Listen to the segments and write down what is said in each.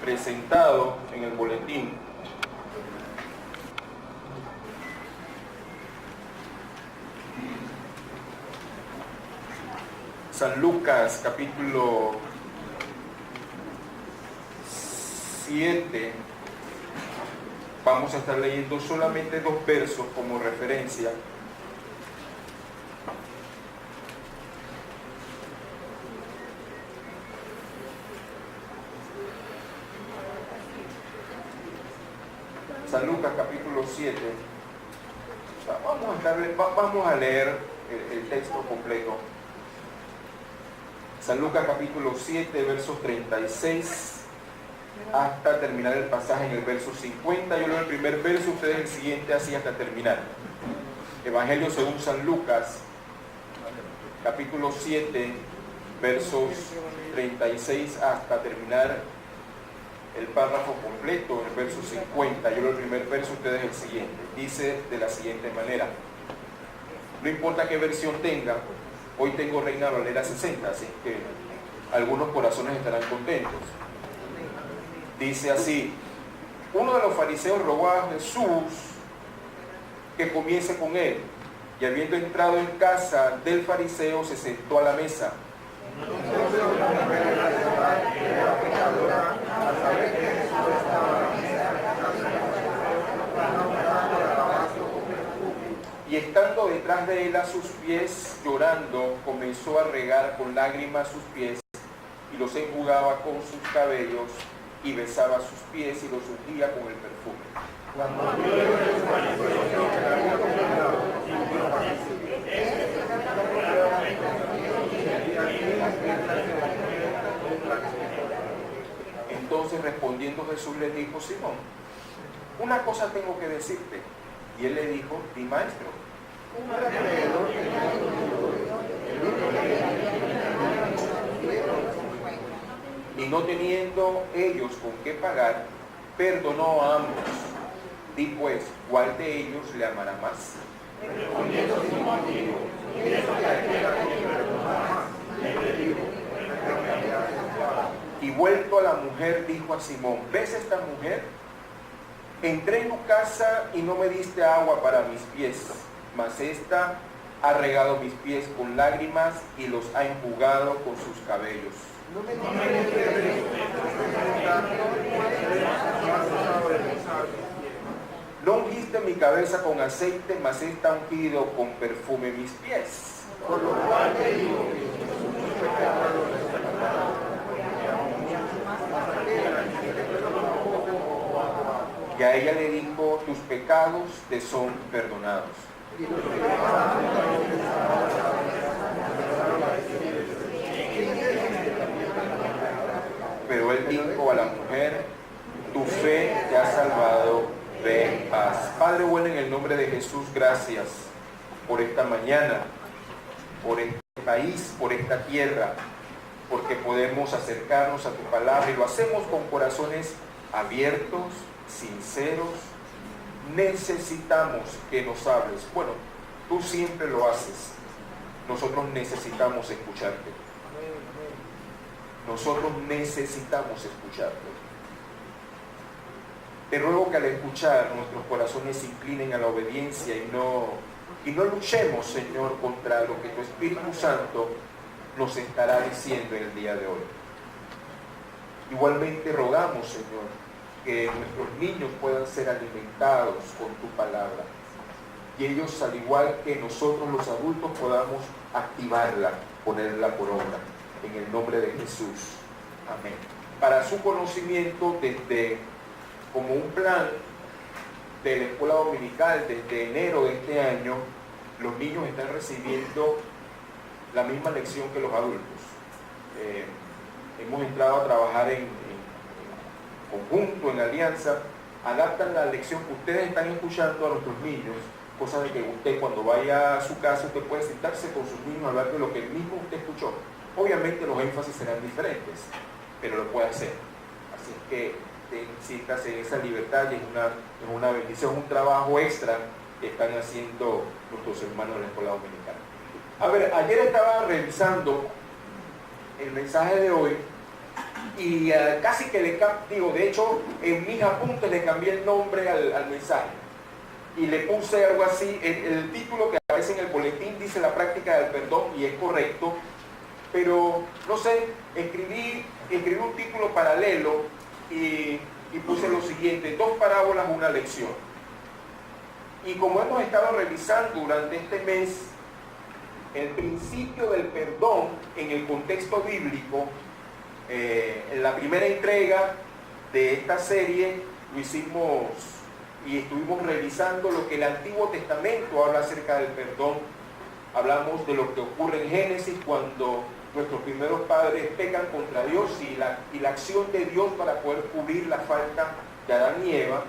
presentado en el boletín. San Lucas, capítulo 7. Vamos a estar leyendo solamente 2 versos como referencia. San Lucas, capítulo 7. Vamos a leer el texto completo. San Lucas capítulo 7, versos 36 hasta terminar el pasaje en el verso 50. Yo leo el primer verso, ustedes el siguiente, así hasta terminar. Evangelio según San Lucas, capítulo 7, versos 36 hasta terminar el párrafo completo, el verso 50. Yo leo el primer verso, ustedes el siguiente. Dice de la siguiente manera: no importa qué versión tenga, hoy tengo Reina Valera 60, así que algunos corazones estarán contentos. Dice así: uno de los fariseos rogó a Jesús que comiese con él, y habiendo entrado en casa del fariseo, se sentó a la mesa. Y estando detrás de él a sus pies, llorando, comenzó a regar con lágrimas sus pies, y los enjugaba con sus cabellos, y besaba sus pies y los ungía con el perfume. Entonces respondiendo Jesús le dijo: Simón, una cosa tengo que decirte. Y él le dijo: di, maestro. Y no teniendo ellos con qué pagar, perdonó a ambos. Di pues, ¿cuál de ellos le amará más? Y vuelto a la mujer, dijo a Simón: ¿ves esta mujer? Entré en tu casa y no me diste agua para mis pies, mas esta ha regado mis pies con lágrimas y los ha enjugado con sus cabellos. No ungiste mi cabeza con aceite, mas esta ha ungido con perfume mis pies. Por lo cual te digo que sus pecados los perdonarán. Y a ella le dijo: tus pecados te son perdonados. Pero él dijo a la mujer: tu fe te ha salvado, ve en paz. Padre bueno, en el nombre de Jesús, gracias por esta mañana, por este país, por esta tierra, porque podemos acercarnos a tu palabra y lo hacemos con corazones abiertos, sinceros. Necesitamos que nos hables. Bueno, tú siempre lo haces. Nosotros necesitamos escucharte. Nosotros necesitamos escucharte. Te ruego que al escuchar nuestros corazones se inclinen a la obediencia y no luchemos, Señor, contra lo que tu Espíritu Santo nos estará diciendo en el día de hoy. Igualmente rogamos, Señor, que nuestros niños puedan ser alimentados con tu palabra y ellos, al igual que nosotros los adultos, podamos activarla, ponerla por obra, en el nombre de Jesús. Amén. Para su conocimiento, desde como un plan de la escuela dominical, desde enero de este año, los niños están recibiendo la misma lección que los adultos. Hemos entrado a trabajar en conjunto, en alianza, adaptan la lección que ustedes están escuchando a nuestros niños, cosa de que usted, cuando vaya a su casa, usted puede sentarse con sus niños a hablar de lo que mismo usted escuchó. Obviamente los énfasis serán diferentes, pero lo puede hacer. Así es que siéntase esa libertad y es una bendición, un trabajo extra que están haciendo nuestros hermanos de la escuela dominicana. A ver, ayer estaba revisando el mensaje de hoy Y casi que de hecho, en mis apuntes le cambié el nombre al mensaje. Y le puse algo así, el título que aparece en el boletín dice la práctica del perdón, y es correcto. Pero, no sé, escribí un título paralelo y puse lo siguiente: 2 parábolas, una lección. Y como hemos estado revisando durante este mes el principio del perdón en el contexto bíblico, en la primera entrega de esta serie lo hicimos y estuvimos revisando lo que el Antiguo Testamento habla acerca del perdón. Hablamos de lo que ocurre en Génesis cuando nuestros primeros padres pecan contra Dios y la acción de Dios para poder cubrir la falta de Adán y Eva.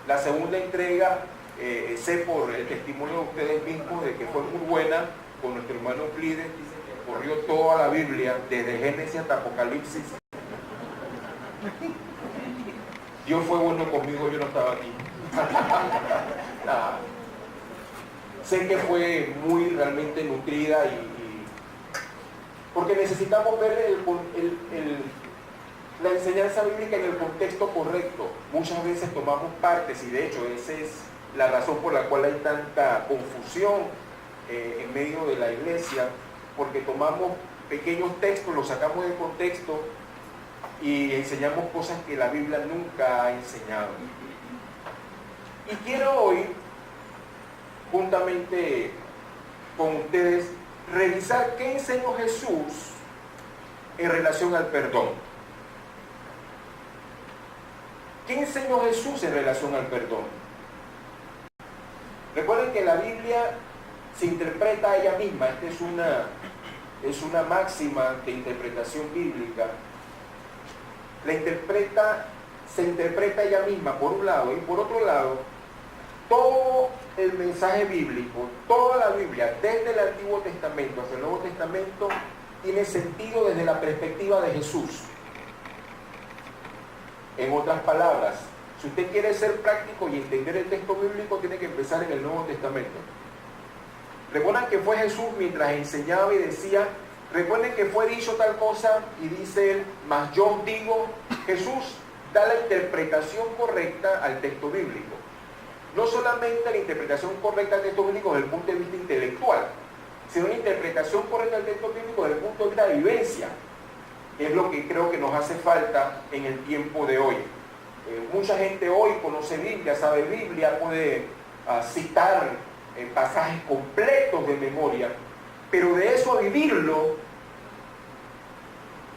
La segunda entrega, sé por el testimonio de ustedes mismos de que fue muy buena, con nuestro hermano Euclides, dice que corrió toda la Biblia, desde Génesis hasta Apocalipsis. Dios fue bueno conmigo, yo no estaba aquí. Sé que fue muy realmente nutrida porque necesitamos ver la enseñanza bíblica en el contexto correcto. Muchas veces tomamos partes y de hecho esa es la razón por la cual hay tanta confusión en medio de la iglesia, porque tomamos pequeños textos, los sacamos del contexto y enseñamos cosas que la Biblia nunca ha enseñado. Y quiero hoy, juntamente con ustedes, revisar qué enseñó Jesús en relación al perdón. ¿Qué enseñó Jesús en relación al perdón? Recuerden que la Biblia se interpreta a ella misma. Esta es una máxima de interpretación bíblica. Se interpreta ella misma por un lado, y por otro lado, todo el mensaje bíblico, toda la Biblia, desde el Antiguo Testamento hasta el Nuevo Testamento, tiene sentido desde la perspectiva de Jesús. En otras palabras, si usted quiere ser práctico y entender el texto bíblico, tiene que empezar en el Nuevo Testamento. Recuerdan que fue Jesús mientras enseñaba y decía, recuerden que fue dicho tal cosa, y dice él, mas yo os digo. Jesús da la interpretación correcta al texto bíblico. No solamente la interpretación correcta al texto bíblico desde el punto de vista intelectual, sino la interpretación correcta del texto bíblico desde el punto de vista de vivencia. Es lo que creo que nos hace falta en el tiempo de hoy. Mucha gente hoy conoce Biblia, sabe Biblia, puede citar pasajes completos de memoria, pero de eso a vivirlo,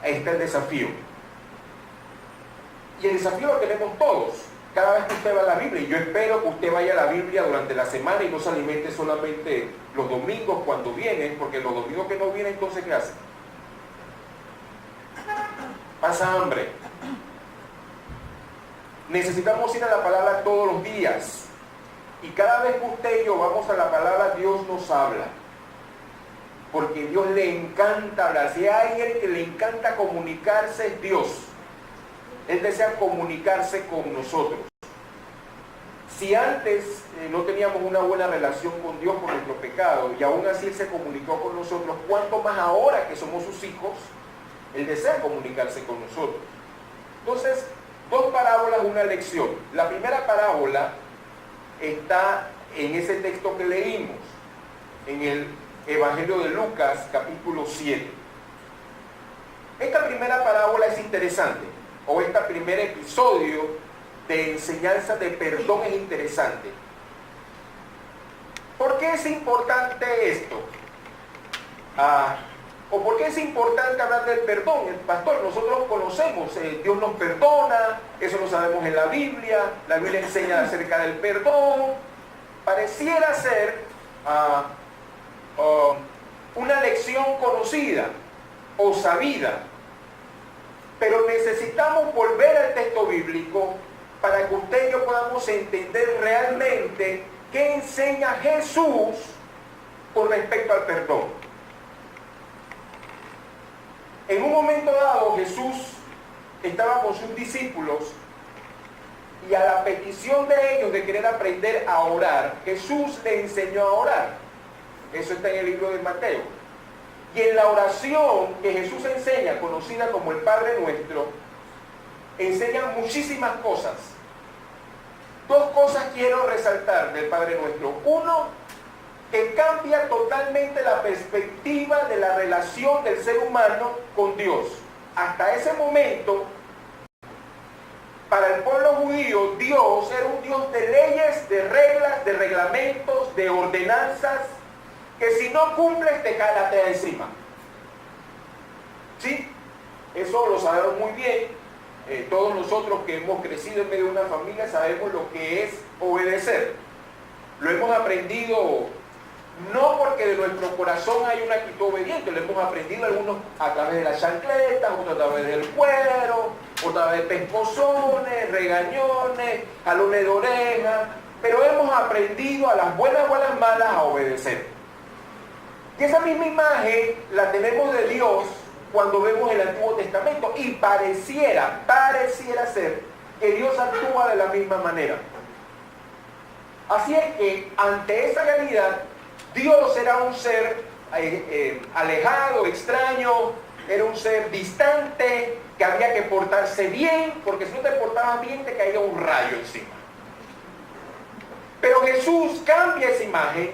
ahí está el desafío. Y el desafío lo tenemos todos. Cada vez que usted va a la Biblia, y yo espero que usted vaya a la Biblia durante la semana y no se alimente solamente los domingos cuando vienen, porque los domingos que no vienen, entonces ¿qué hace? Pasa hambre. Necesitamos ir a la palabra todos los días. Y cada vez que usted y yo vamos a la palabra, Dios nos habla. Porque Dios le encanta hablar. Si hay alguien que le encanta comunicarse, es Dios. Él desea comunicarse con nosotros. Si antes no teníamos una buena relación con Dios por nuestro pecado, y aún así Él se comunicó con nosotros, ¿cuánto más ahora que somos sus hijos? Él desea comunicarse con nosotros. Entonces, 2 parábolas, una lección. La primera parábola está en ese texto que leímos, en el Evangelio de Lucas, capítulo 7. Esta primera parábola es interesante, o este primer episodio de enseñanza de perdón es interesante. ¿Por qué es importante esto? ¿O por qué es importante hablar del perdón? El pastor, nosotros conocemos, Dios nos perdona, eso lo sabemos en la Biblia enseña acerca del perdón. Pareciera ser una lección conocida o sabida, pero necesitamos volver al texto bíblico para que usted y yo podamos entender realmente qué enseña Jesús con respecto al perdón. En un momento dado, Jesús estaba con sus discípulos y a la petición de ellos de querer aprender a orar, Jesús le enseñó a orar. Eso está en el libro de Mateo. Y en la oración que Jesús enseña, conocida como el Padre Nuestro, enseña muchísimas cosas. Dos cosas quiero resaltar del Padre Nuestro. Uno, que cambia totalmente la perspectiva de la relación del ser humano con Dios. Hasta ese momento, para el pueblo judío, Dios era un Dios de leyes, de reglas, de reglamentos, de ordenanzas, que si no cumples te cae la tela encima. ¿Sí? Eso lo sabemos muy bien. Todos nosotros que hemos crecido en medio de una familia sabemos lo que es obedecer. Lo hemos aprendido no porque de nuestro corazón hay una actitud obediente, lo hemos aprendido algunos a través de las chancletas, otros a través del cuero, otros a través de pescozones, regañones, jalones de oreja, pero hemos aprendido a las buenas o a las malas a obedecer. Y esa misma imagen la tenemos de Dios cuando vemos el Antiguo Testamento y pareciera ser que Dios actúa de la misma manera. Así es que ante esa realidad, Dios era un ser alejado, extraño, era un ser distante, que había que portarse bien, porque si no te portabas bien te caía un rayo encima. Pero Jesús cambia esa imagen.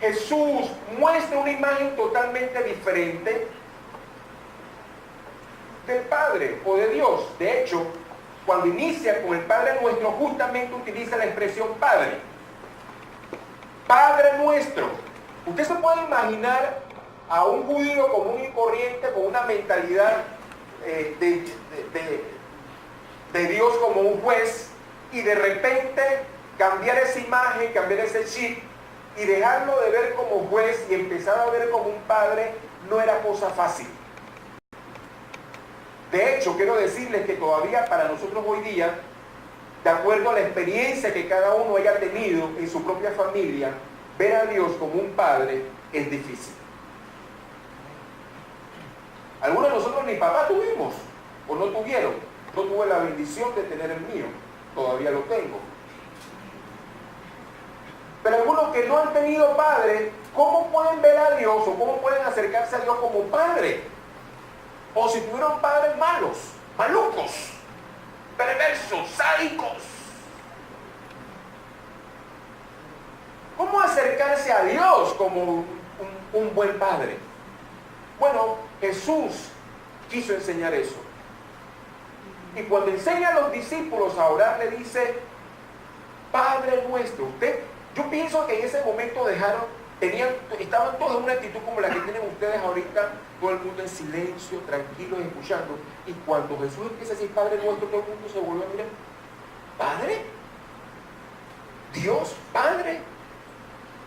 Jesús muestra una imagen totalmente diferente del Padre o de Dios. De hecho, cuando inicia con el Padre Nuestro, justamente utiliza la expresión Padre. Padre Nuestro. Usted se puede imaginar a un judío común y corriente con una mentalidad de Dios como un juez y de repente cambiar esa imagen, cambiar ese chip y dejarlo de ver como juez y empezar a ver como un padre no era cosa fácil. De hecho, quiero decirles que todavía para nosotros hoy día, de acuerdo a la experiencia que cada uno haya tenido en su propia familia, ver a Dios como un padre es difícil. Algunos de nosotros ni papá tuvimos, o no tuvieron. No tuve la bendición de tener el mío, todavía lo tengo. Pero algunos que no han tenido padre, ¿cómo pueden ver a Dios o cómo pueden acercarse a Dios como padre? O si tuvieron padres malos, malucos, perversos, sádicos. ¿Cómo acercarse a Dios como un buen padre? Bueno, Jesús quiso enseñar eso. Y cuando enseña a los discípulos a orar, le dice, Padre nuestro. Yo pienso que en ese momento estaban todos en una actitud como la que tienen ustedes ahorita, todo el mundo en silencio, tranquilos, escuchando. Y cuando Jesús empieza a decir Padre nuestro, todo el mundo se vuelve a mirar. ¿Padre? ¿Dios? ¿Padre?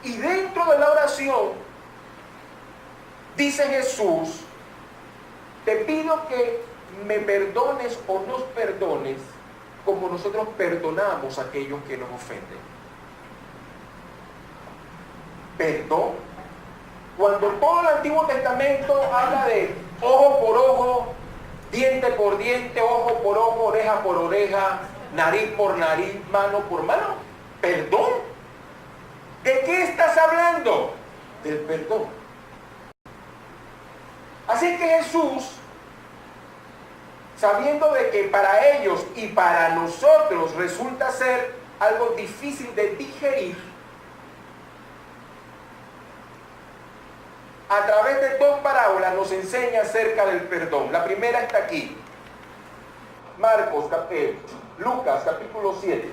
Y dentro de la oración, dice Jesús, te pido que me perdones o nos perdones como nosotros perdonamos a aquellos que nos ofenden. Perdón. Cuando todo el Antiguo Testamento habla de ojo por ojo, diente por diente, ojo por ojo, oreja por oreja, nariz por nariz, mano por mano, perdón. ¿De qué estás hablando? Del perdón. Así que Jesús, sabiendo de que para ellos y para nosotros resulta ser algo difícil de digerir, a través de dos parábolas nos enseña acerca del perdón. La primera está aquí. Lucas capítulo 7.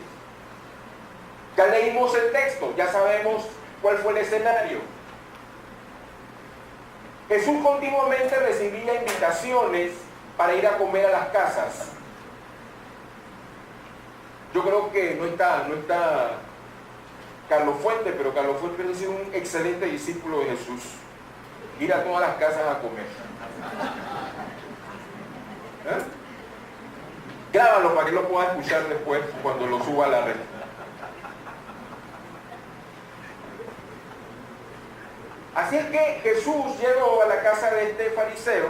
Ya leímos el texto, ya sabemos cuál fue el escenario. Jesús continuamente recibía invitaciones para ir a comer a las casas. Yo creo que no está Carlos Fuente, pero Carlos Fuente ha sido un excelente discípulo de Jesús. Ir a todas las casas a comer. Grábalo para que lo pueda escuchar después cuando lo suba a la red. Así es que Jesús llegó a la casa de este fariseo,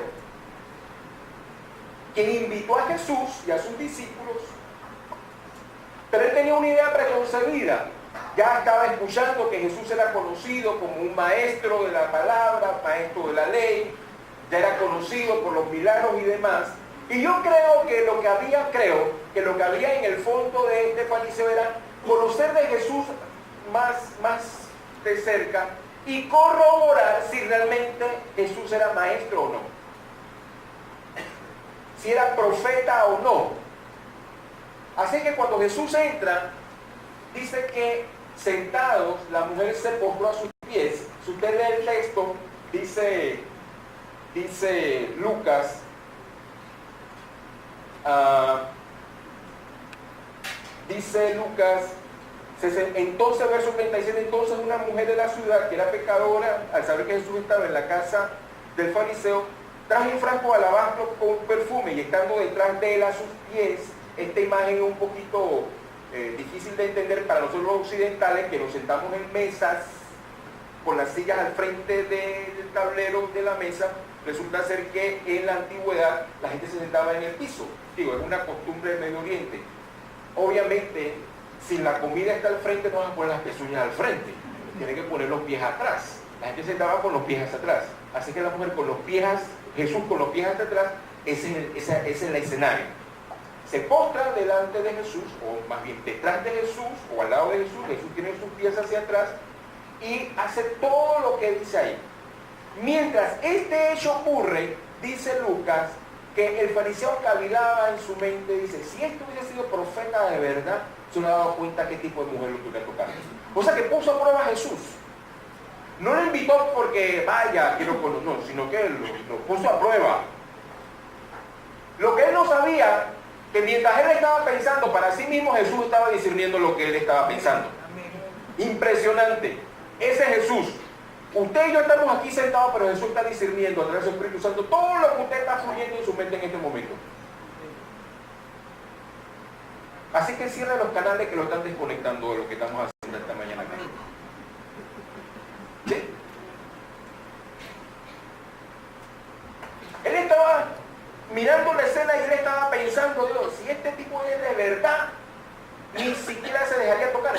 quien invitó a Jesús y a sus discípulos, pero él tenía una idea preconcebida. Ya estaba escuchando que Jesús era conocido como un maestro de la palabra, maestro de la ley, ya era conocido por los milagros y demás. Y yo creo que lo que había en el fondo de este fariseo era conocer de Jesús más de cerca y corroborar si realmente Jesús era maestro o no, si era profeta o no. Así que cuando Jesús entra, dice que sentados, la mujer se postró a sus pies. Si usted lee el texto, dice Lucas, entonces, verso 37, entonces una mujer de la ciudad, que era pecadora, al saber que Jesús estaba en la casa del fariseo, trajo un frasco de alabastro con perfume, y estando detrás de él a sus pies. Esta imagen es un poquito difícil de entender para nosotros los occidentales, que nos sentamos en mesas con las sillas al frente del tablero de la mesa. Resulta ser que en la antigüedad la gente se sentaba en el piso. Digo, es una costumbre del Medio Oriente. Obviamente, si la comida está al frente, no van a poner las pezuñas al frente, tienen que poner los pies atrás. La gente se sentaba con los pies hacia atrás. Así que la mujer con los pies, Jesús con los pies hacia atrás, ese es el escenario. Se postra delante de Jesús, o más bien detrás de Jesús, o al lado de Jesús. Jesús tiene sus pies hacia atrás y hace todo lo que dice ahí. Mientras este hecho ocurre, dice Lucas, que el fariseo cavilaba en su mente, dice, si esto hubiera sido profeta de verdad, se hubiera dado cuenta qué tipo de mujer lo tuviera tocado. O sea que puso a prueba a Jesús. No lo invitó porque, vaya, quiero conocer, no, sino que lo puso a prueba. Lo que él no sabía, que mientras él estaba pensando para sí mismo, Jesús estaba discerniendo lo que él estaba pensando. Impresionante. Ese es Jesús. Usted y yo estamos aquí sentados, pero Jesús está discerniendo a través del Espíritu Santo todo lo que usted está fluyendo en su mente en este momento. Así que cierre los canales que lo están desconectando de lo que estamos haciendo esta mañana acá. ¿Sí? Él estaba mirando la escena y él estaba pensando, Dios, si este tipo es de verdad, ni siquiera se dejaría tocar.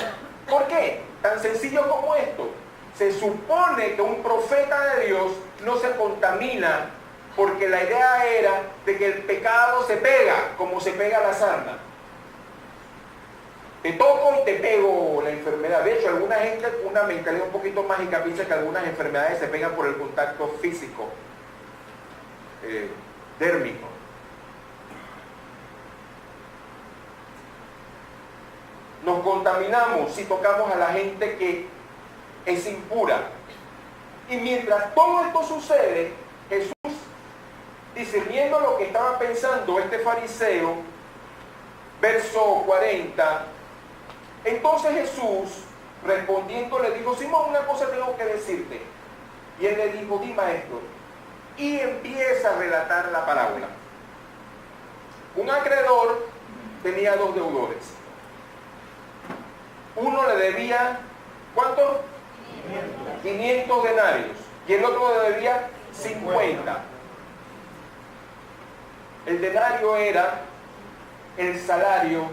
¿Por qué? Tan sencillo como esto. Se supone que un profeta de Dios no se contamina, porque la idea era de que el pecado se pega, como se pega la sarna. Te toco y te pego la enfermedad. De hecho, alguna gente con una mentalidad un poquito mágica piensa que algunas enfermedades se pegan por el contacto físico, dérmico. Nos contaminamos si tocamos a la gente que es impura. Y mientras todo esto sucede, Jesús, discerniendo lo que estaba pensando este fariseo, verso 40, entonces Jesús respondiendo le dijo, Simón, una cosa tengo que decirte. Y él le dijo, di, maestro. Y empieza a relatar la parábola. Un acreedor tenía 2 deudores. Uno le debía, ¿cuánto? 500 denarios. Y el otro le debía 50. El denario era el salario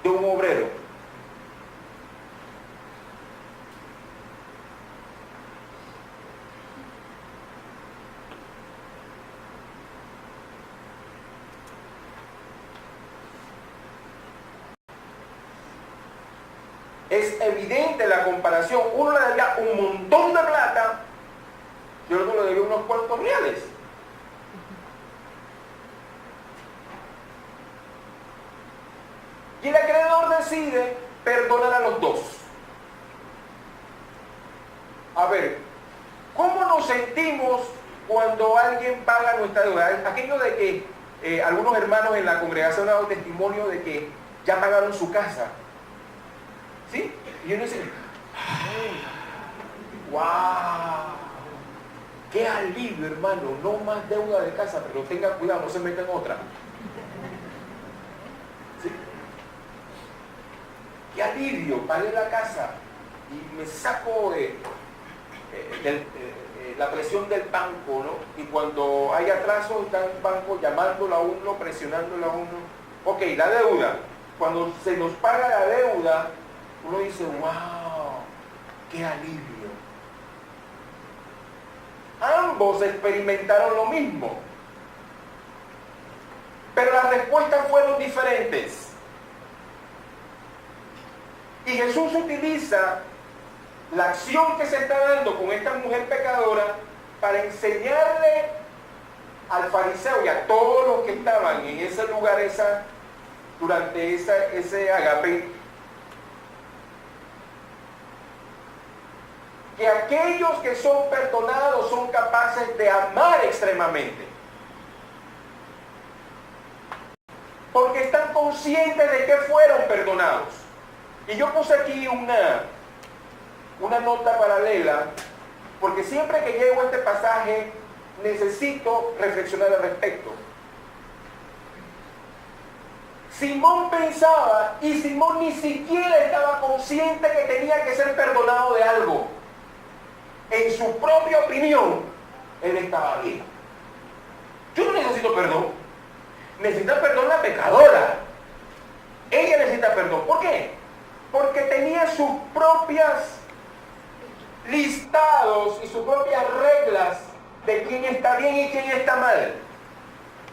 de un obrero. Es evidente la comparación. Uno le debía un montón de plata y el otro le debía unos cuantos reales. Y el acreedor decide perdonar a los dos. A ver, ¿cómo nos sentimos cuando alguien paga nuestra deuda? Aquello de que algunos hermanos en la congregación han dado testimonio de que ya pagaron su casa. ¿Sí? Y uno dice, ¡wow! ¡Qué alivio, hermano! No más deuda de casa, pero tenga cuidado, no se meta en otra. ¿Sí? ¡Qué alivio! Pagué la casa y me saco la presión del banco, ¿no? Y cuando hay atraso, está el banco llamándolo a uno, presionándolo a uno. Ok, la deuda. Cuando se nos paga la deuda, uno dice, wow, qué alivio. Ambos experimentaron lo mismo, pero las respuestas fueron diferentes. Y Jesús utiliza la acción que se está dando con esta mujer pecadora para enseñarle al fariseo y a todos los que estaban en ese lugar durante ese agape, que aquellos que son perdonados son capaces de amar extremadamente. Porque están conscientes de que fueron perdonados. Y yo puse aquí una nota paralela, porque siempre que llego a este pasaje necesito reflexionar al respecto. Simón pensaba, y Simón ni siquiera estaba consciente que tenía que ser perdonado de algo. En su propia opinión, él estaba bien. Yo no necesito perdón. Necesita perdón la pecadora. Ella necesita perdón. ¿Por qué? Porque tenía sus propias listados y sus propias reglas de quién está bien y quién está mal.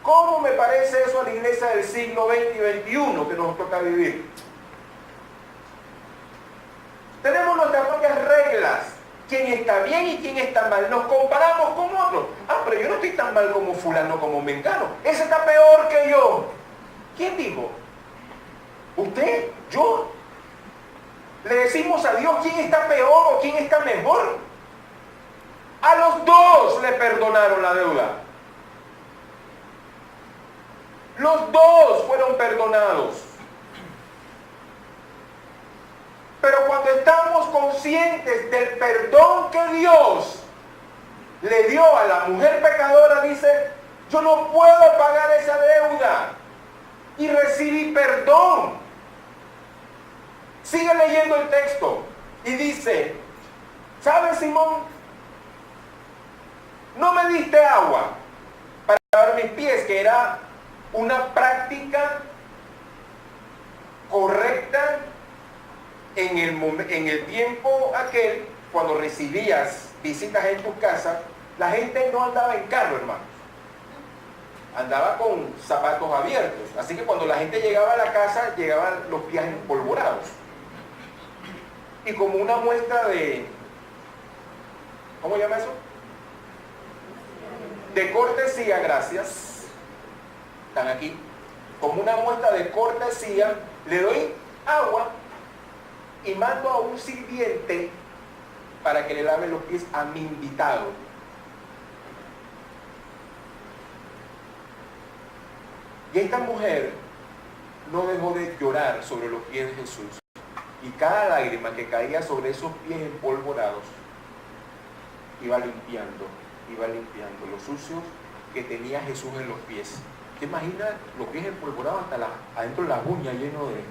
¿Cómo me parece eso a la iglesia del siglo XX y XXI que nos toca vivir? Tenemos nuestras propias reglas. Quién está bien y quién está mal. Nos comparamos con otros. Pero yo no estoy tan mal como fulano, como mengano. Ese está peor que yo. ¿Quién dijo? ¿Usted? ¿Yo? ¿Le decimos a Dios quién está peor o quién está mejor? A los dos le perdonaron la deuda. Los dos fueron perdonados. Pero cuando estamos conscientes del perdón que Dios le dio a la mujer pecadora, dice, yo no puedo pagar esa deuda. Y recibí perdón. Sigue leyendo el texto y dice, ¿sabes, Simón? No me diste agua para lavar mis pies, que era una práctica correcta en el tiempo aquel, cuando recibías visitas en tu casa. La gente no andaba en carro, hermanos. Andaba con zapatos abiertos. Así que cuando la gente llegaba a la casa, llegaban los pies empolvorados. Y como una muestra de... ¿Cómo llama eso? De cortesía, gracias. Están aquí. Como una muestra de cortesía, le doy agua y mando a un sirviente para que le lave los pies a mi invitado. Y esta mujer no dejó de llorar sobre los pies de Jesús. Y cada lágrima que caía sobre esos pies empolvorados iba limpiando los sucios que tenía Jesús en los pies. ¿Te imaginas los pies empolvorados hasta adentro de las uñas, lleno de...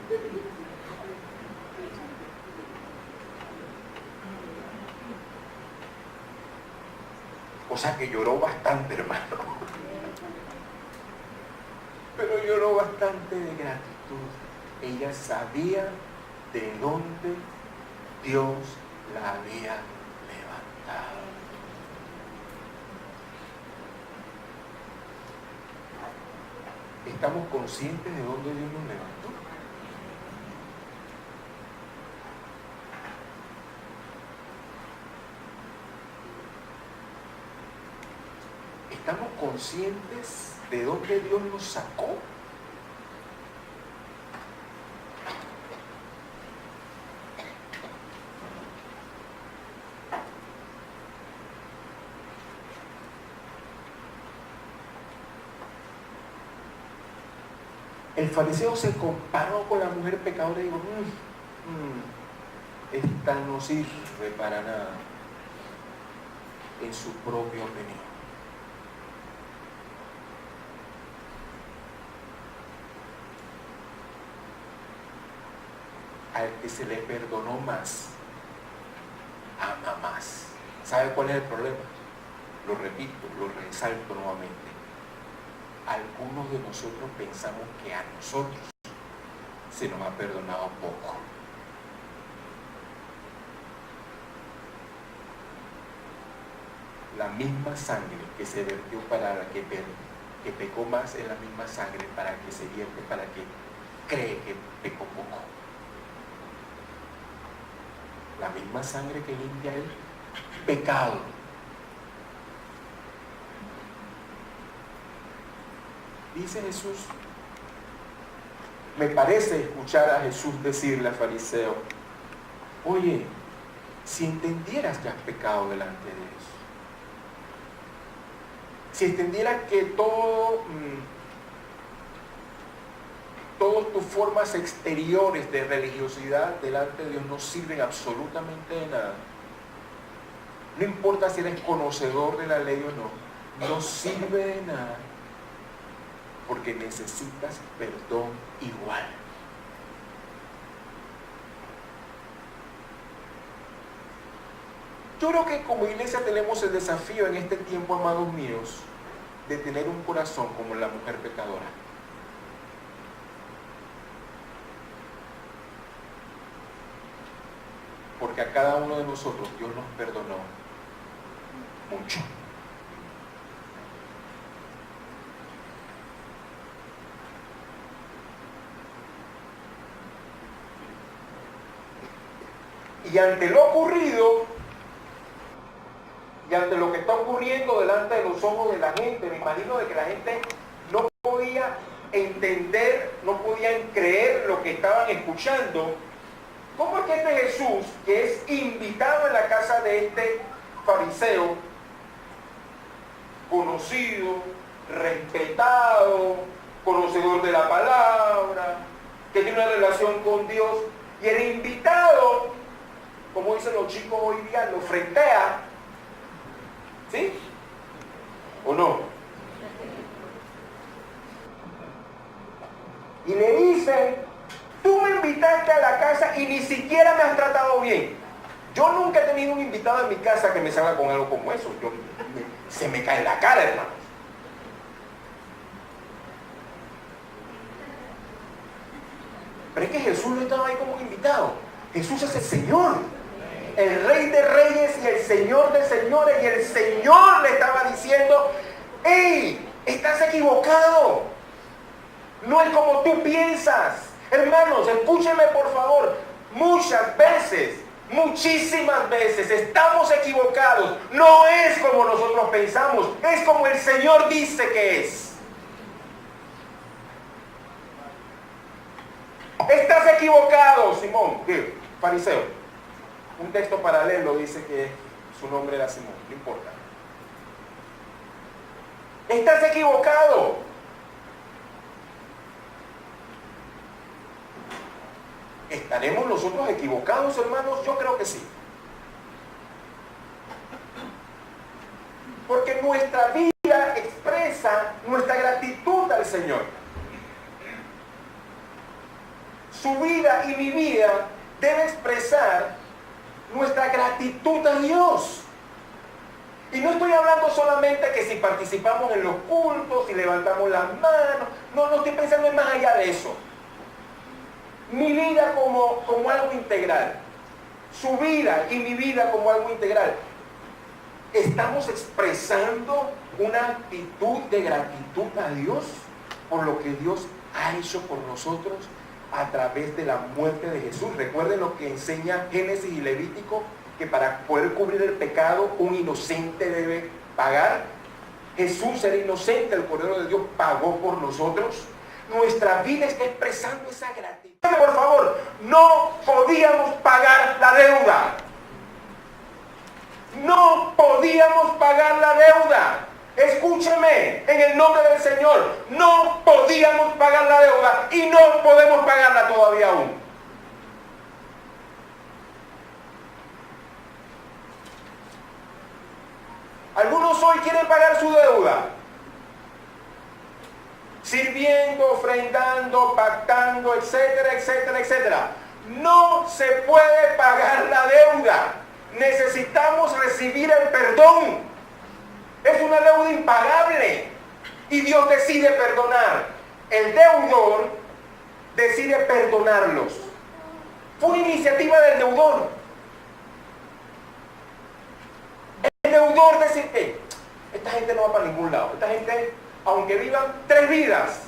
O sea que lloró bastante, hermano. Pero lloró bastante de gratitud. Ella sabía de dónde Dios la había levantado. ¿Estamos conscientes de dónde Dios nos levantó? ¿Estamos conscientes de dónde Dios nos sacó? El fariseo se comparó con la mujer pecadora y dijo, esta no sirve para nada, en su propia opinión. Al que se le perdonó más, ama más. ¿Sabe cuál es el problema? Lo repito, lo resalto nuevamente. Algunos de nosotros pensamos que a nosotros se nos ha perdonado poco. la misma sangre que se vertió para la que pecó más, es la misma sangre para que se vierte, para que cree que pecó poco. La misma sangre que limpia el pecado. Dice Jesús, me parece escuchar a Jesús decirle al fariseo, oye, si entendieras que has pecado delante de Dios, si entendieras que todas tus formas exteriores de religiosidad delante de Dios no sirven absolutamente de nada, no importa si eres conocedor de la ley o no, no sirve de nada, porque necesitas perdón igual. Yo creo que como iglesia tenemos el desafío en este tiempo, amados míos, de tener un corazón como la mujer pecadora. Porque a cada uno de nosotros Dios nos perdonó mucho. Y ante lo ocurrido, y ante lo que está ocurriendo delante de los ojos de la gente, me imagino de que la gente no podía entender, no podían creer lo que estaban escuchando. ¿Cómo es que este Jesús, que es invitado en la casa de este fariseo, conocido, respetado, conocedor de la palabra, que tiene una relación con Dios, y el invitado, como dicen los chicos hoy día, lo frentea? ¿Sí? ¿O no? Y le dice, tú me invitaste a la casa y ni siquiera me has tratado bien. Yo nunca he tenido un invitado en mi casa que me salga con algo como eso. Se me cae la cara, hermano. Pero es que Jesús no estaba ahí como un invitado. Jesús es el Señor, el Rey de Reyes y el Señor de Señores. Y el Señor le estaba diciendo, ¡hey! Estás equivocado. No es como tú piensas. Hermanos, escúchenme por favor. Muchas veces, muchísimas veces estamos equivocados. No es como nosotros pensamos, es como el Señor dice que es. Estás equivocado, Simón. ¿Qué? Fariseo. Un texto paralelo dice que su nombre era Simón, no importa. Estás equivocado. ¿Estaremos nosotros equivocados, hermanos? Yo creo que sí. Porque nuestra vida expresa nuestra gratitud al Señor. Su vida y mi vida debe expresar nuestra gratitud a Dios. Y no estoy hablando solamente que si participamos en los cultos, si levantamos las manos. No estoy pensando en más allá de eso. Mi vida como algo integral. Su vida y mi vida como algo integral. Estamos expresando una actitud de gratitud a Dios por lo que Dios ha hecho por nosotros a través de la muerte de Jesús. Recuerden lo que enseña Génesis y Levítico, que para poder cubrir el pecado un inocente debe pagar. Jesús era inocente, el Cordero de Dios pagó por nosotros. Nuestra vida está expresando esa gratitud. Por favor, no podíamos pagar la deuda. No podíamos pagar la deuda. Escúcheme, en el nombre del Señor, no podíamos pagar la deuda y no podemos pagarla todavía aún. Algunos hoy quieren pagar su deuda, sirviendo, ofrendando, pactando, etcétera, etcétera, etcétera. No se puede pagar la deuda. Necesitamos recibir el perdón. Es una deuda impagable y Dios decide perdonar. El deudor decide perdonarlos. Fue una iniciativa del deudor. El deudor decir que esta gente no va para ningún lado. Esta gente, aunque vivan 3 vidas,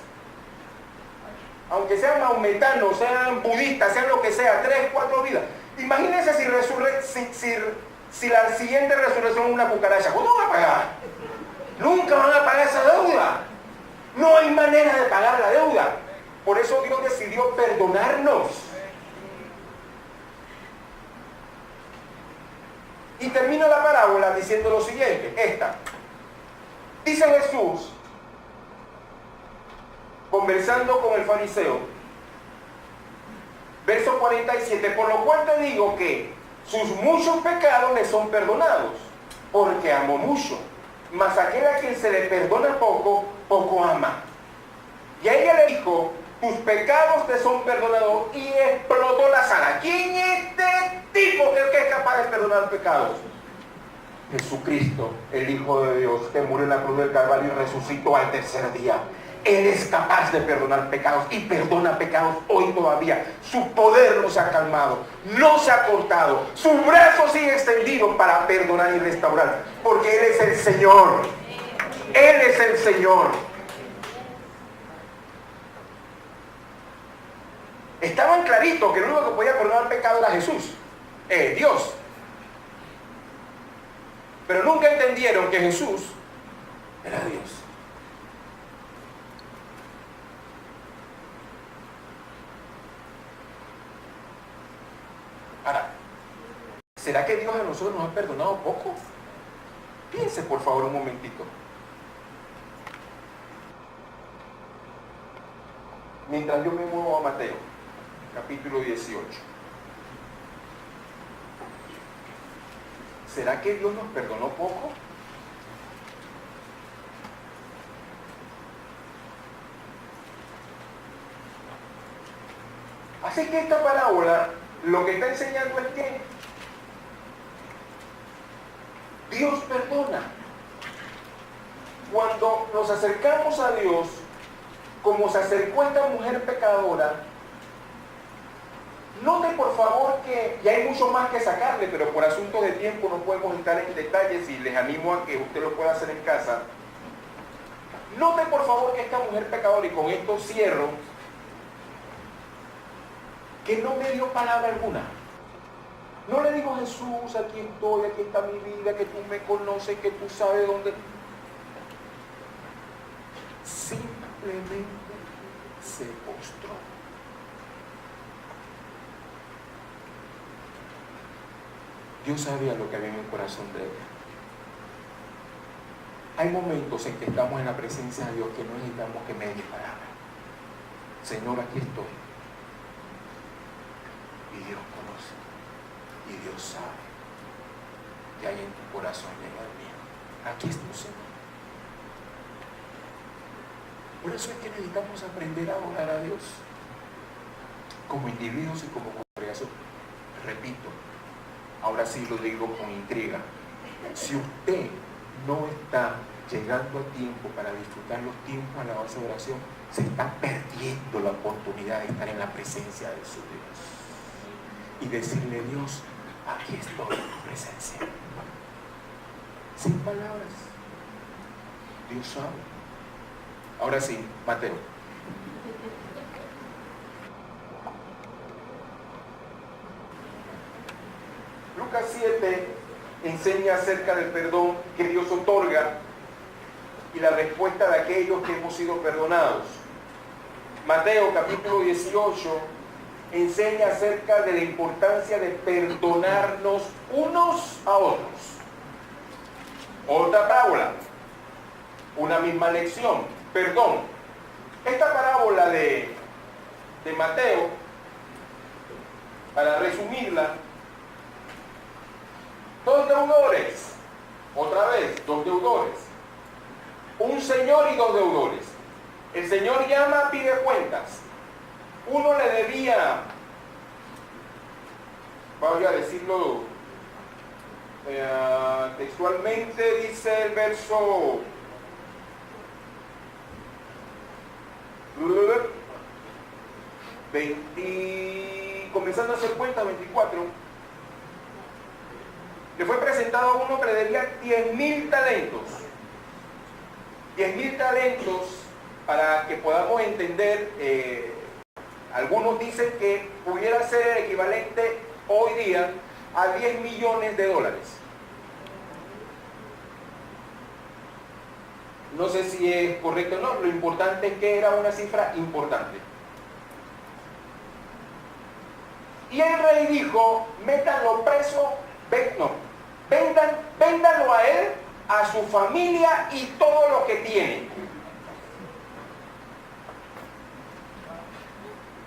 aunque sean maometanos, sean budistas, sean lo que sea, 3, 4 vidas. Imagínense si la siguiente resurrección es una cucaracha. ¿Cómo van a pagar? Nunca van a pagar esa deuda. No hay manera de pagar la deuda. Por eso Dios decidió perdonarnos. Y termina la parábola diciendo lo siguiente, Dice Jesús, conversando con el fariseo, verso 47, por lo cual te digo que sus muchos pecados le son perdonados, porque amó mucho, mas aquel a quien se le perdona poco, poco ama. Y a ella le dijo, tus pecados te son perdonados, y explotó la sala. ¿Quién es este tipo que es capaz de perdonar pecados? Jesucristo, el Hijo de Dios, que murió en la cruz del Calvario y resucitó al tercer día. Él es capaz de perdonar pecados y perdona pecados hoy todavía. Su poder no se ha calmado, no se ha cortado. Su brazo sigue extendido para perdonar y restaurar, porque Él es el Señor. Él es el Señor. Estaban claritos que el único que podía perdonar pecado era Jesús, Dios. Pero nunca entendieron que Jesús era Dios. Ahora, ¿será que Dios a nosotros nos ha perdonado poco? Piense por favor un momentito. Mientras yo me muevo a Mateo, capítulo 18. ¿Será que Dios nos perdonó poco? Así que esta parábola lo que está enseñando es que Dios perdona. Cuando nos acercamos a Dios, como se acercó esta mujer pecadora, note por favor que ya hay mucho más que sacarle, pero por asuntos de tiempo no podemos entrar en detalles y les animo a que usted lo pueda hacer en casa. Note por favor que esta mujer pecadora, y con esto cierro, que no me dio palabra alguna. No le digo, Jesús, aquí estoy, aquí está mi vida, que tú me conoces, que tú sabes dónde. Simplemente se postró. Dios sabía lo que había en el corazón de ella. Hay momentos en que estamos en la presencia de Dios que no necesitamos que me dé palabra. Señor, aquí estoy. Y Dios conoce. Y Dios sabe que hay en tu corazón y en el mío. Aquí estoy, Señor. Por eso es que necesitamos aprender a orar a Dios como individuos y como congregación. Repito, ahora sí lo digo con intriga. Si usted no está llegando a tiempo para disfrutar los tiempos de alabanza y oración, se está perdiendo la oportunidad de estar en la presencia de su Dios y decirle, Dios, aquí estoy en tu presencia. Sin palabras. Dios sabe. Ahora sí, Mateo. Lucas 7 enseña acerca del perdón que Dios otorga y la respuesta de aquellos que hemos sido perdonados. Mateo capítulo 18 enseña acerca de la importancia de perdonarnos unos a otros. Otra parábola, una misma lección, perdón. Esta parábola de Mateo, para resumirla, dos deudores, otra vez, dos deudores, un señor y dos deudores. El señor llama, pide cuentas. Uno le debía, voy a decirlo textualmente, dice el verso 20, comenzando a hacer cuenta, 24. le fue presentado a uno que le debía 10.000 talentos. 10.000 talentos, para que podamos entender, algunos dicen que pudiera ser el equivalente hoy día a 10 millones de dólares. No sé si es correcto o no, lo importante es que era una cifra importante. Y el rey dijo, métanlo preso, véndanlo a él, a su familia y todo lo que tiene.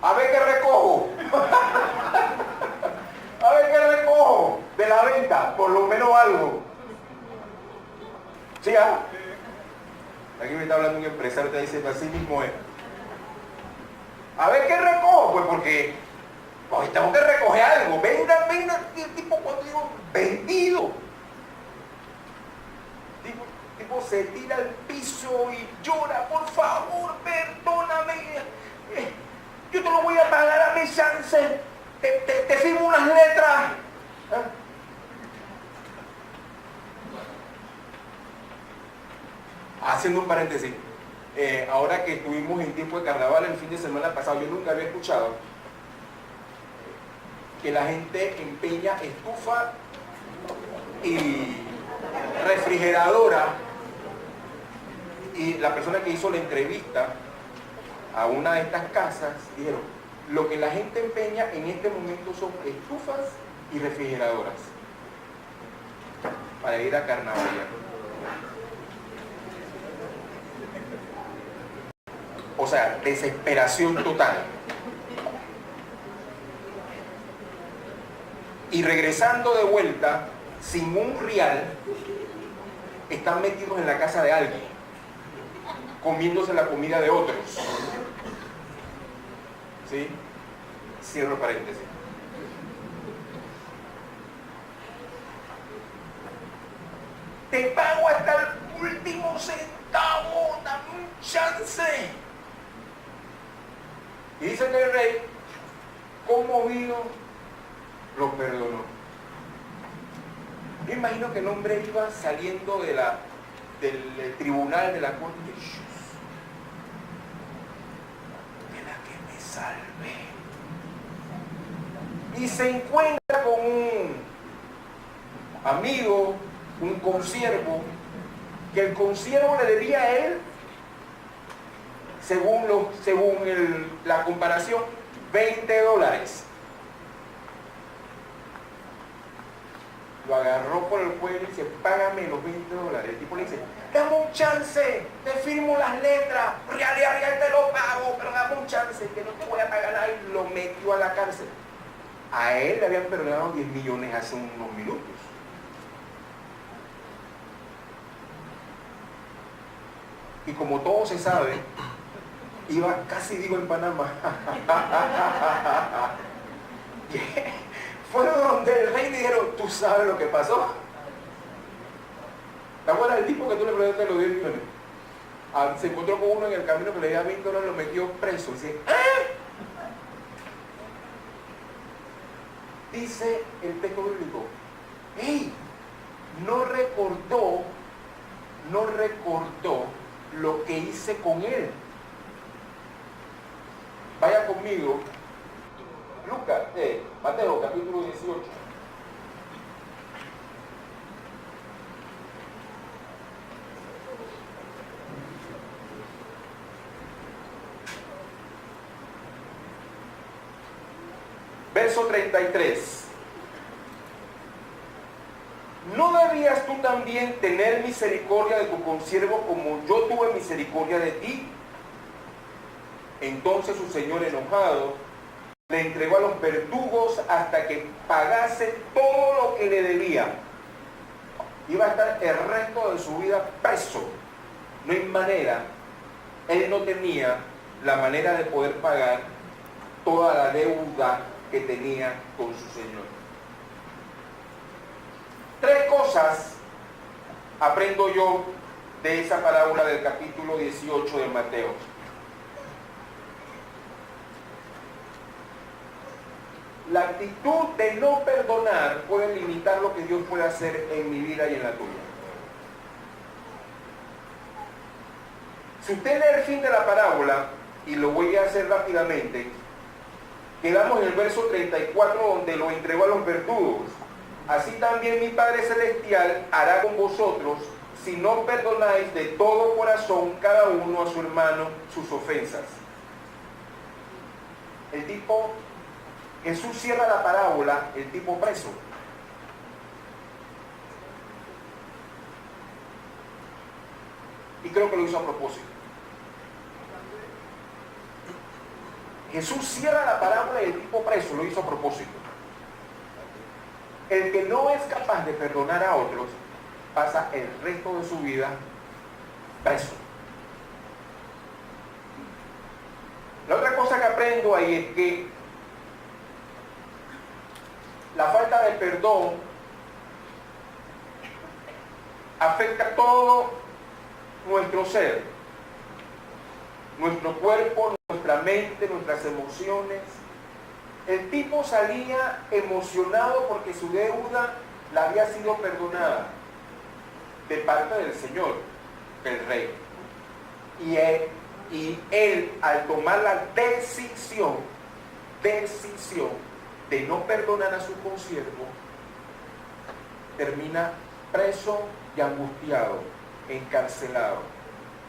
A ver qué recojo. A ver qué recojo de la venta, por lo menos algo. ¿Sí? ¿Ah? Aquí me está hablando un empresario, te dice, así mismo es. A ver qué recojo, pues porque hoy tengo que recoger algo. Vendan, tipo, cuando digo vendido. Tipo se tira al piso y llora, por favor, perdóname. Yo te lo voy a pagar a mi chance. Te firmo unas letras. ¿Ah? Haciendo un paréntesis, ahora que estuvimos en tiempo de carnaval el fin de semana pasado, yo nunca había escuchado que la gente empeña estufa y refrigeradora, y la persona que hizo la entrevista a una de estas casas dijeron, lo que la gente empeña en este momento son estufas y refrigeradoras para ir a carnaval. O sea, desesperación total. Y regresando de vuelta, sin un real, están metidos en la casa de alguien, comiéndose la comida de otros. ¿Sí? Cierro paréntesis. Te pago hasta el último centavo, dame un chance. Y dice que el rey, conmovido, lo perdonó. Yo imagino que el hombre iba saliendo del tribunal de la corte de Dios. De la que me salve. Y se encuentra con un amigo, un consiervo, que el consiervo le debía a él, según la comparación, $20. Lo agarró por el cuello y dice, págame los $20. El tipo le dice, dame un chance, te firmo las letras, real y real te lo pago, pero dame un chance, que no te voy a pagar nada. Y lo metió a la cárcel. A él le habían perdonado 10 millones hace unos minutos. Y como todo se sabe, iba, casi digo en Panamá, fueron donde el rey dijeron, ¿tú sabes lo que pasó? ¿Te acuerdas del tipo que tú le preguntaste los 10 millones? Se encontró con uno en el camino que le dio $20, lo metió preso. Y dice, ¿eh? Dice el texto bíblico, ¡hey! No recordó lo que hice con él. Vaya conmigo, Mateo capítulo 18. Verso 33. ¿No debías tú también tener misericordia de tu consiervo como yo tuve misericordia de ti? Entonces su señor, enojado, le entregó a los verdugos hasta que pagase todo lo que le debía. Iba a estar el resto de su vida preso. No hay manera. Él no tenía la manera de poder pagar toda la deuda que tenía con su señor. 3 cosas aprendo yo de esa parábola del capítulo 18 de Mateo. La actitud de no perdonar puede limitar lo que Dios puede hacer en mi vida y en la tuya. Si usted lee el fin de la parábola, y lo voy a hacer rápidamente, quedamos en el verso 34 donde lo entregó a los verdugos. Así también mi Padre Celestial hará con vosotros si no perdonáis de todo corazón cada uno a su hermano sus ofensas. Jesús cierra la parábola, el tipo preso. Y creo que lo hizo a propósito. Jesús cierra la parábola y el tipo preso lo hizo a propósito. El que no es capaz de perdonar a otros pasa el resto de su vida preso. La otra cosa que aprendo ahí es que la falta de perdón afecta todo nuestro ser, nuestro cuerpo, nuestra mente, nuestras emociones. El tipo salía emocionado porque su deuda le había sido perdonada de parte del Señor, del Rey. Y él, al tomar la decisión de no perdonar a su consiervo, termina preso y angustiado, encarcelado,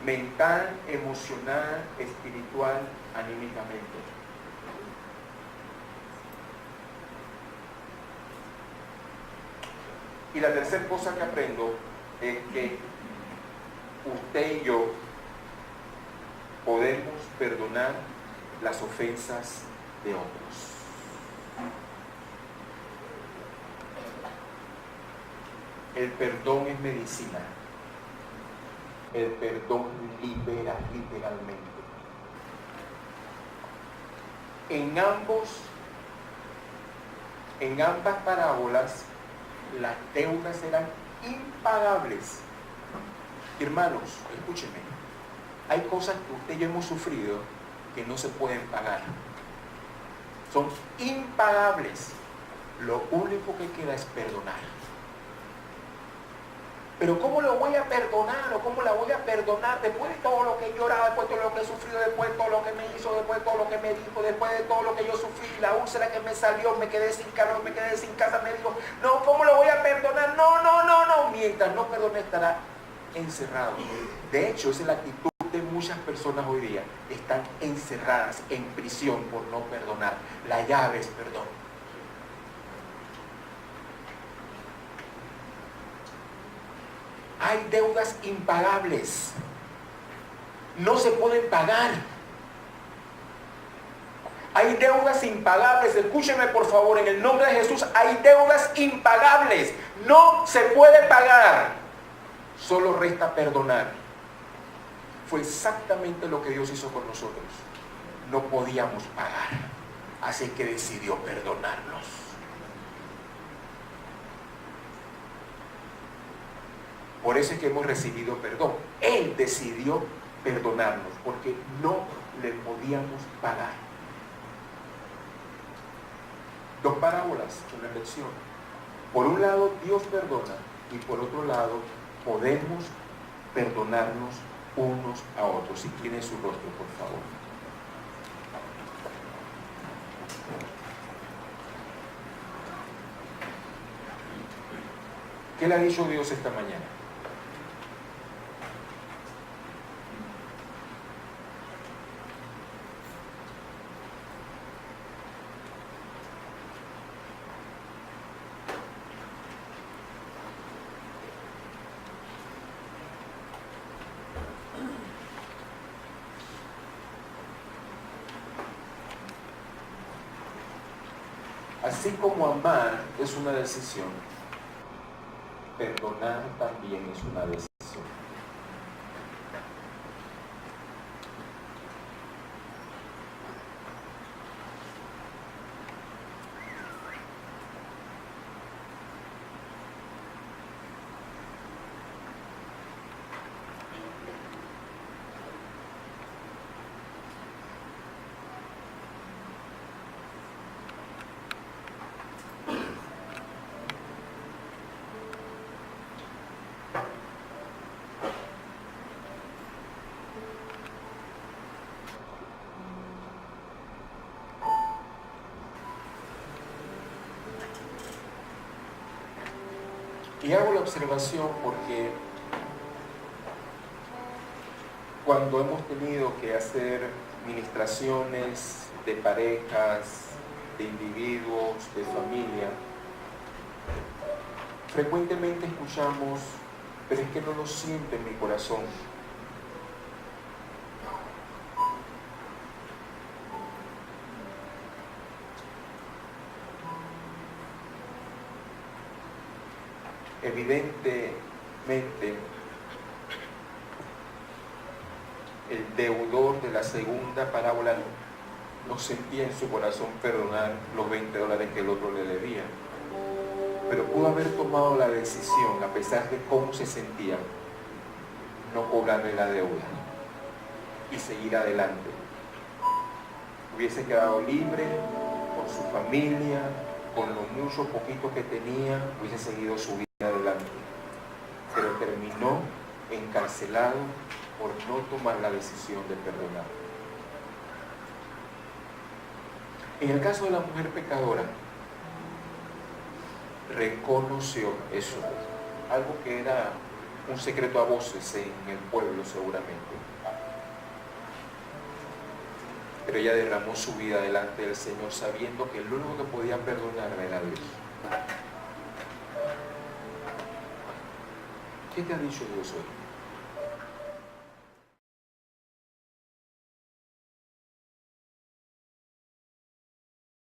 mental, emocional, espiritual, anímicamente. Y la tercera cosa que aprendo es que usted y yo podemos perdonar las ofensas de otros. El perdón es medicina. El perdón libera literalmente. En ambas parábolas, las deudas eran impagables. Hermanos, escúchenme. Hay cosas que usted y yo hemos sufrido que no se pueden pagar. Son impagables. Lo único que queda es perdonar. Pero ¿cómo lo voy a perdonar? ¿O cómo la voy a perdonar después de todo lo que he llorado, después de todo lo que he sufrido, después de todo lo que me hizo, después de todo lo que me dijo, después de todo lo que yo sufrí, la úlcera que me salió, me quedé sin carro, me quedé sin casa, me dijo, no, ¿cómo lo voy a perdonar? No. Mientras no perdone estará encerrado. De hecho, esa es la actitud de muchas personas hoy día. Están encerradas en prisión por no perdonar. La llave es perdón. Hay deudas impagables. No se pueden pagar. Hay deudas impagables. Escúcheme por favor, en el nombre de Jesús, hay deudas impagables. No se puede pagar. Solo resta perdonar. Fue exactamente lo que Dios hizo con nosotros. No podíamos pagar. Así que decidió perdonarnos. Por eso es que hemos recibido perdón. Él decidió perdonarnos porque no le podíamos pagar. Dos parábolas, una lección. Por un lado, Dios perdona y por otro lado, podemos perdonarnos unos a otros. Si tiene su rostro, por favor. ¿Qué le ha dicho Dios esta mañana? Así como amar es una decisión, perdonar también es una decisión. Y hago la observación porque cuando hemos tenido que hacer ministraciones de parejas, de individuos, de familia, frecuentemente escuchamos, pero es que no lo siento en mi corazón. Evidentemente, el deudor de la segunda parábola no sentía en su corazón perdonar los $20 que el otro le debía, pero pudo haber tomado la decisión, a pesar de cómo se sentía, no cobrarle la deuda y seguir adelante. Hubiese quedado libre con su familia, con lo mucho poquito que tenía, hubiese seguido su vida adelante, pero terminó encarcelado por no tomar la decisión de perdonar. En el caso de la mujer pecadora, reconoció eso, algo que era un secreto a voces en el pueblo seguramente, pero ella derramó su vida delante del Señor sabiendo que el único que podía perdonarla era Dios. ¿Qué te ha dicho Dios hoy?